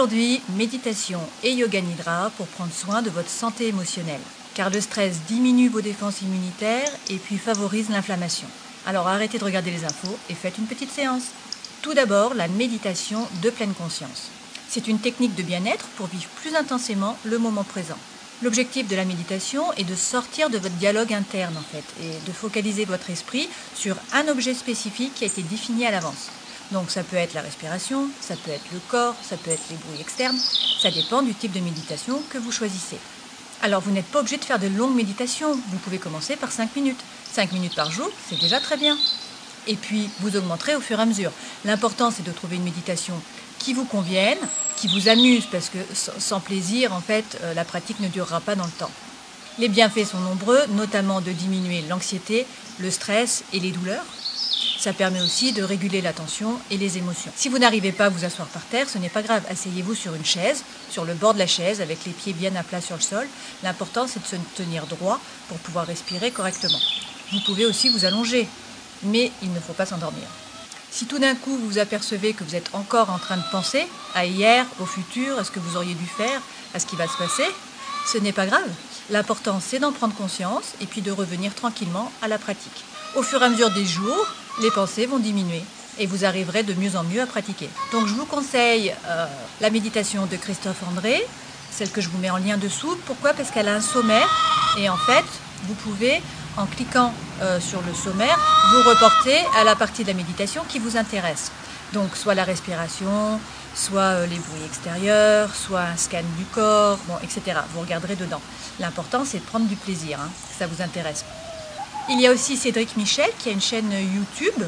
Aujourd'hui, méditation et yoga nidra pour prendre soin de votre santé émotionnelle. Car le stress diminue vos défenses immunitaires et puis favorise l'inflammation. Alors arrêtez de regarder les infos et faites une petite séance. Tout d'abord, la méditation de pleine conscience. C'est une technique de bien-être pour vivre plus intensément le moment présent. L'objectif de la méditation est de sortir de votre dialogue interne et de focaliser votre esprit sur un objet spécifique qui a été défini à l'avance. Donc ça peut être la respiration, ça peut être le corps, ça peut être les bruits externes, ça dépend du type de méditation que vous choisissez. Alors vous n'êtes pas obligé de faire de longues méditations, vous pouvez commencer par 5 minutes. 5 minutes par jour, c'est déjà très bien. Et puis vous augmenterez au fur et à mesure. L'important c'est de trouver une méditation qui vous convienne, qui vous amuse, parce que sans plaisir, la pratique ne durera pas dans le temps. Les bienfaits sont nombreux, notamment de diminuer l'anxiété, le stress et les douleurs. Ça permet aussi de réguler la tension et les émotions. Si vous n'arrivez pas à vous asseoir par terre, ce n'est pas grave. Asseyez-vous sur une chaise, sur le bord de la chaise, avec les pieds bien à plat sur le sol. L'important, c'est de se tenir droit pour pouvoir respirer correctement. Vous pouvez aussi vous allonger, mais il ne faut pas s'endormir. Si tout d'un coup, vous vous apercevez que vous êtes encore en train de penser à hier, au futur, à ce que vous auriez dû faire, à ce qui va se passer, ce n'est pas grave. L'important, c'est d'en prendre conscience et puis de revenir tranquillement à la pratique. Au fur et à mesure des jours, les pensées vont diminuer et vous arriverez de mieux en mieux à pratiquer. Donc je vous conseille la méditation de Christophe André, celle que je vous mets en lien dessous. Pourquoi ? Parce qu'elle a un sommaire et en fait, vous pouvez, en cliquant sur le sommaire, vous reporter à la partie de la méditation qui vous intéresse. Donc soit la respiration, soit les bruits extérieurs, soit un scan du corps, etc. Vous regarderez dedans. L'important, c'est de prendre du plaisir, que ça vous intéresse. Il y a aussi Cédric Michel qui a une chaîne YouTube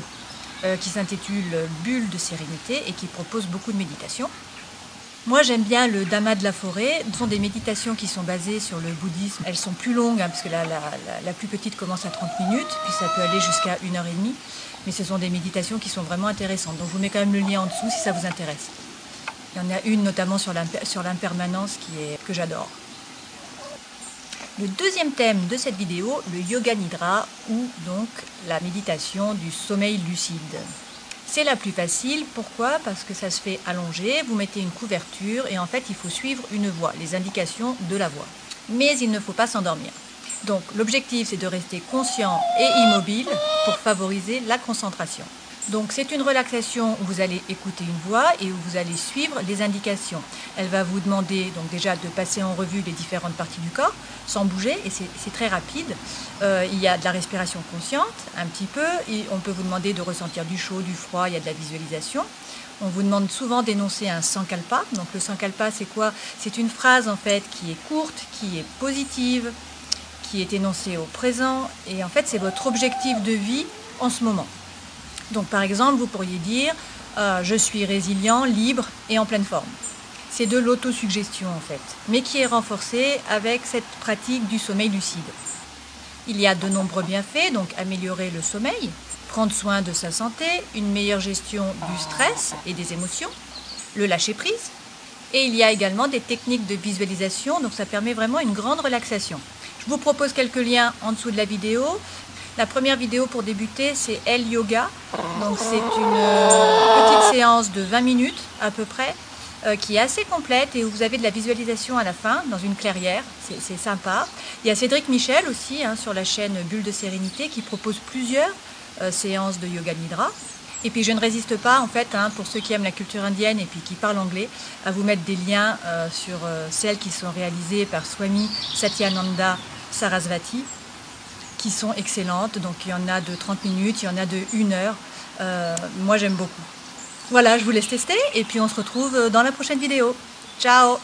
qui s'intitule Bulle de sérénité et qui propose beaucoup de méditations. Moi j'aime bien le Dhamma de la forêt. Ce sont des méditations qui sont basées sur le bouddhisme. Elles sont plus longues parce que la plus petite commence à 30 minutes, puis ça peut aller jusqu'à 1h30. Mais ce sont des méditations qui sont vraiment intéressantes. Donc je vous mets quand même le lien en dessous si ça vous intéresse. Il y en a une notamment sur l'impermanence que j'adore. Le deuxième thème de cette vidéo, le yoga nidra, ou donc la méditation du sommeil lucide. C'est la plus facile, pourquoi ? Parce que ça se fait allongé, vous mettez une couverture et en fait il faut suivre une voie, les indications de la voie. Mais il ne faut pas s'endormir. Donc l'objectif c'est de rester conscient et immobile pour favoriser la concentration. Donc c'est une relaxation où vous allez écouter une voix et où vous allez suivre les indications. Elle va vous demander donc déjà de passer en revue les différentes parties du corps sans bouger et c'est très rapide. Il y a de la respiration consciente un petit peu, et on peut vous demander de ressentir du chaud, du froid, il y a de la visualisation. On vous demande souvent d'énoncer un sankalpa. Donc le sankalpa c'est quoi ? C'est une phrase en fait qui est courte, qui est positive, qui est énoncée au présent et en fait c'est votre objectif de vie en ce moment. Donc par exemple, vous pourriez dire « je suis résilient, libre et en pleine forme ». C'est de l'autosuggestion en fait, mais qui est renforcée avec cette pratique du sommeil lucide. Il y a de nombreux bienfaits, donc améliorer le sommeil, prendre soin de sa santé, une meilleure gestion du stress et des émotions, le lâcher-prise. Et il y a également des techniques de visualisation, donc ça permet vraiment une grande relaxation. Je vous propose quelques liens en dessous de la vidéo. La première vidéo pour débuter, c'est El Yoga. Donc c'est une petite séance de 20 minutes à peu près, qui est assez complète et où vous avez de la visualisation à la fin, dans une clairière. C'est sympa. Il y a Cédric Michel aussi, sur la chaîne Bulle de sérénité, qui propose plusieurs séances de yoga nidra. Et puis je ne résiste pas, en fait, pour ceux qui aiment la culture indienne et puis qui parlent anglais, à vous mettre des liens sur celles qui sont réalisées par Swami Satyananda Sarasvati, qui sont excellentes. Donc il y en a de 30 minutes, il y en a de 1 heure. Moi j'aime beaucoup. Voilà, je vous laisse tester et puis on se retrouve dans la prochaine vidéo. Ciao!